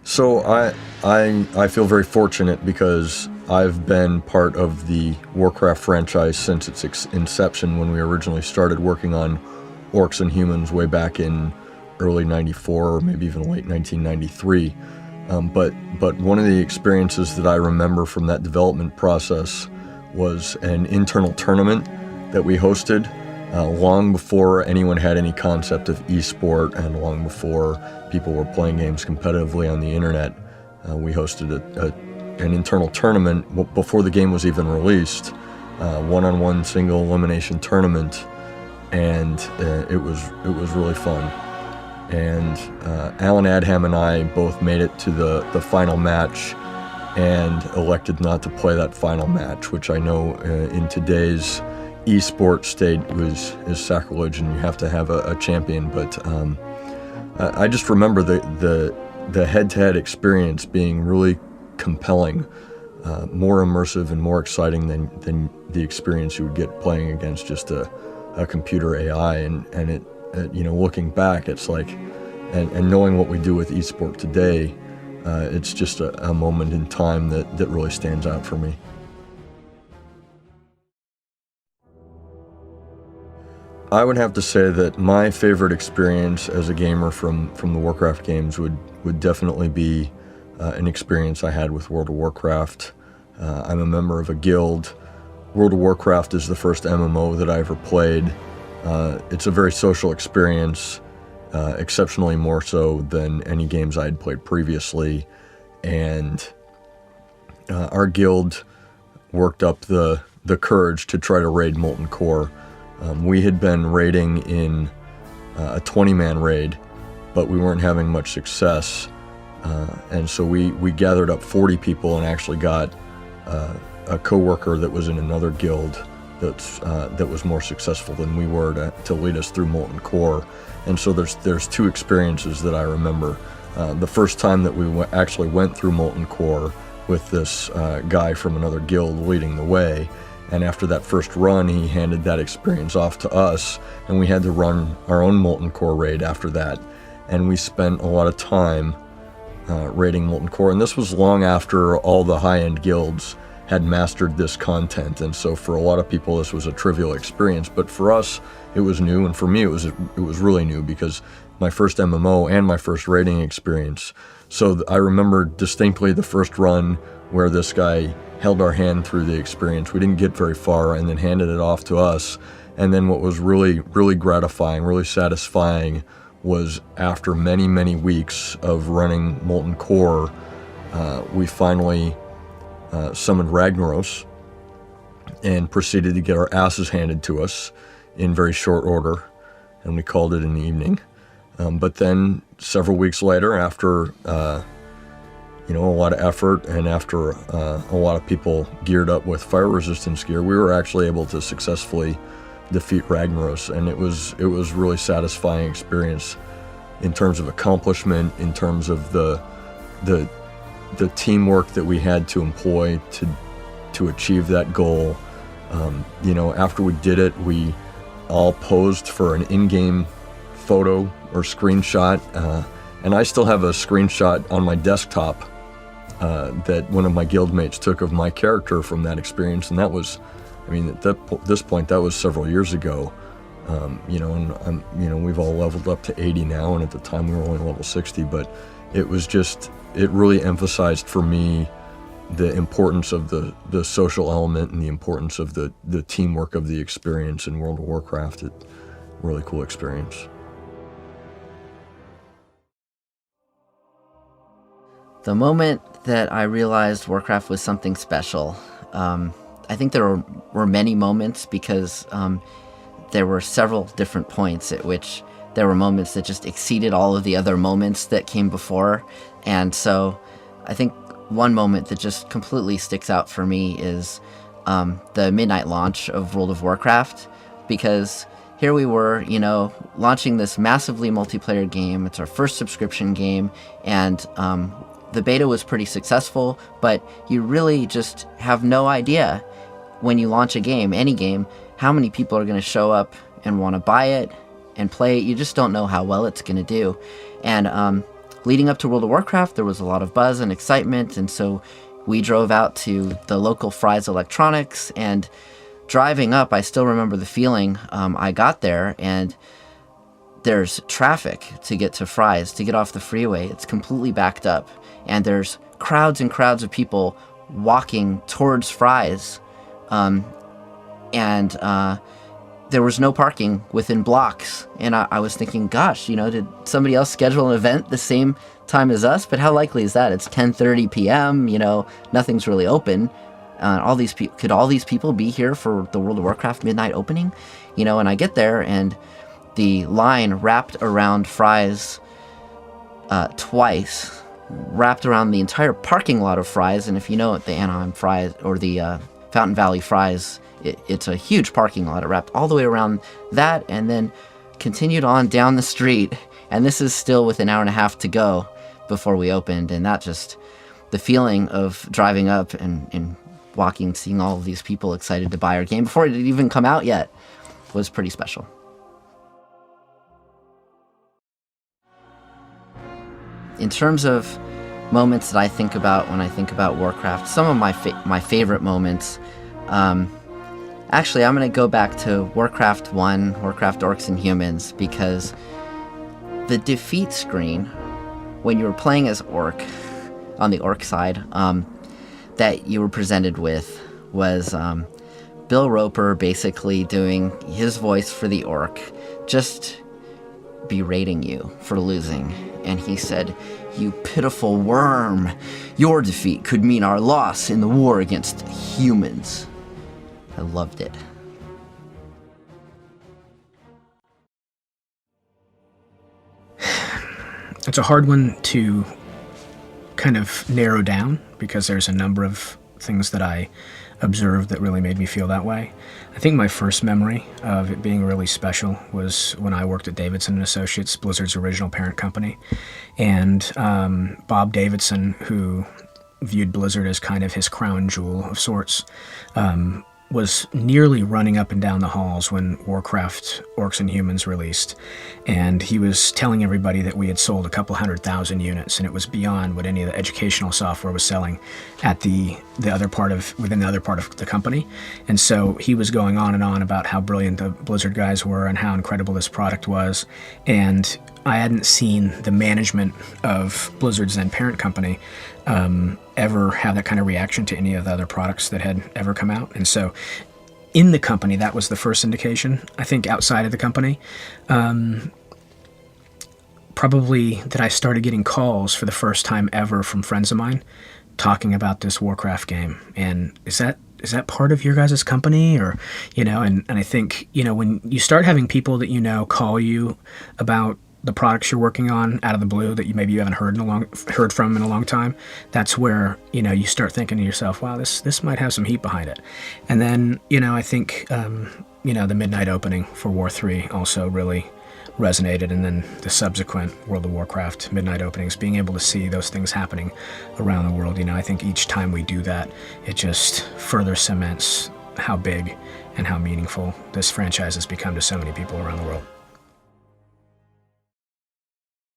So I feel very fortunate because I've been part of the Warcraft franchise since its inception when we originally started working on Orcs and Humans way back in early '94 or maybe even late 1993. But one of the experiences that I remember from that development process was an internal tournament that we hosted long before anyone had any concept of esport and long before people were playing games competitively on the internet. We hosted an internal tournament before the game was even released, one-on-one single elimination tournament, and it was really fun. And Alan Adham and I both made it to the final match and elected not to play that final match, which I know in today's esports state is sacrilege and you have to have a champion. But I just remember the head-to-head experience being really compelling, more immersive and more exciting than the experience you would get playing against just a computer AI. And it looking back, it's like, and knowing what we do with esport today, it's just a moment in time that really stands out for me. I would have to say that my favorite experience as a gamer from the Warcraft games would definitely be an experience I had with World of Warcraft. I'm a member of a guild. World of Warcraft is the first MMO that I ever played. It's a very social experience, exceptionally more so than any games I had played previously. And our guild worked up the courage to try to raid Molten Core. We had been raiding in a 20-man raid, but we weren't having much success. And so we gathered up 40 people and actually got a coworker that was in another guild that was more successful than we were to lead us through Molten Core. And so there's two experiences that I remember. The first time that we actually went through Molten Core with this guy from another guild leading the way. And after that first run, he handed that experience off to us, and we had to run our own Molten Core raid after that. And we spent a lot of time raiding Molten Core, and this was long after all the high-end guilds had mastered this content. And so for a lot of people, this was a trivial experience, but for us, it was new, and for me, it was really new because my first MMO and my first raiding experience. So I remember distinctly the first run where this guy held our hand through the experience. We didn't get very far and then handed it off to us. And then what was really, really gratifying, really satisfying was after many, many weeks of running Molten Core, we finally summoned Ragnaros and proceeded to get our asses handed to us in very short order, and we called it an evening. But then several weeks later, after a lot of effort and after a lot of people geared up with fire resistance gear, we were actually able to successfully defeat Ragnaros, and it was really satisfying experience in terms of accomplishment, in terms of the teamwork that we had to employ to achieve that goal. After we did it, we all posed for an in-game photo or screenshot, and I still have a screenshot on my desktop that one of my guildmates took of my character from that experience, and that was, at this point, that was several years ago. And we've all leveled up to 80 now, and at the time we were only level 60, but it really emphasized for me the importance of the social element and the importance of the teamwork of the experience in World of Warcraft. Really cool experience. The moment that I realized Warcraft was something special, I think there were many moments because there were several different points at which there were moments that just exceeded all of the other moments that came before. And so I think one moment that just completely sticks out for me is the midnight launch of World of Warcraft, because here we were, launching this massively multiplayer game. It's our first subscription game, and the beta was pretty successful, but you really just have no idea when you launch a game, any game, how many people are going to show up and want to buy it and play it. You just don't know how well it's going to do. And leading up to World of Warcraft, there was a lot of buzz and excitement, and so we drove out to the local Fry's Electronics, and driving up, I still remember the feeling. I got there, and there's traffic to get to Fry's, to get off the freeway. It's completely backed up, and there's crowds and crowds of people walking towards Fry's, and there was no parking within blocks. And I was thinking, gosh, did somebody else schedule an event the same time as us? But how likely is that? It's 10:30 p.m., nothing's really open. Could all these people be here for the World of Warcraft midnight opening? And I get there, and the line wrapped around Fry's twice, wrapped around the entire parking lot of Fry's. And if you know it, the Anaheim Fry's, or the Fountain Valley Fry's, it's a huge parking lot. It wrapped all the way around that, and then continued on down the street. And this is still with an hour and a half to go before we opened. And that just, the feeling of driving up and walking, seeing all of these people excited to buy our game before it had even come out yet, was pretty special. In terms of moments that I think about when I think about Warcraft, some of my favorite moments, actually I'm going to go back to Warcraft 1, Warcraft Orcs and Humans, because the defeat screen, when you were playing as Orc, on the Orc side, that you were presented with was Bill Roper basically doing his voice for the Orc, just berating you for losing. And he said, "You pitiful worm, your defeat could mean our loss in the war against humans." I loved it. It's a hard one to kind of narrow down, because there's a number of things that I observed that really made me feel that way. I think my first memory of it being really special was when I worked at Davidson & Associates, Blizzard's original parent company. And Bob Davidson, who viewed Blizzard as kind of his crown jewel of sorts, was nearly running up and down the halls when Warcraft Orcs and Humans released, and he was telling everybody that we had sold a couple 100,000 units, and it was beyond what any of the educational software was selling at within the other part of the company. And so he was going on and on about how brilliant the Blizzard guys were and how incredible this product was. And I hadn't seen the management of Blizzard's then parent company ever have that kind of reaction to any of the other products that had ever come out. And so in the company, that was the first indication. I think outside of the company, probably that I started getting calls for the first time ever from friends of mine talking about this Warcraft game. And is that part of your guys' company? Or, and I think, when you start having people that call you about the products you're working on out of the blue that you haven't heard from in a long time, that's where you start thinking to yourself, wow, this might have some heat behind it. And then I think the midnight opening for War 3 also really resonated, and then the subsequent World of Warcraft midnight openings, being able to see those things happening around the world. I think each time we do that, it just further cements how big and how meaningful this franchise has become to so many people around the world.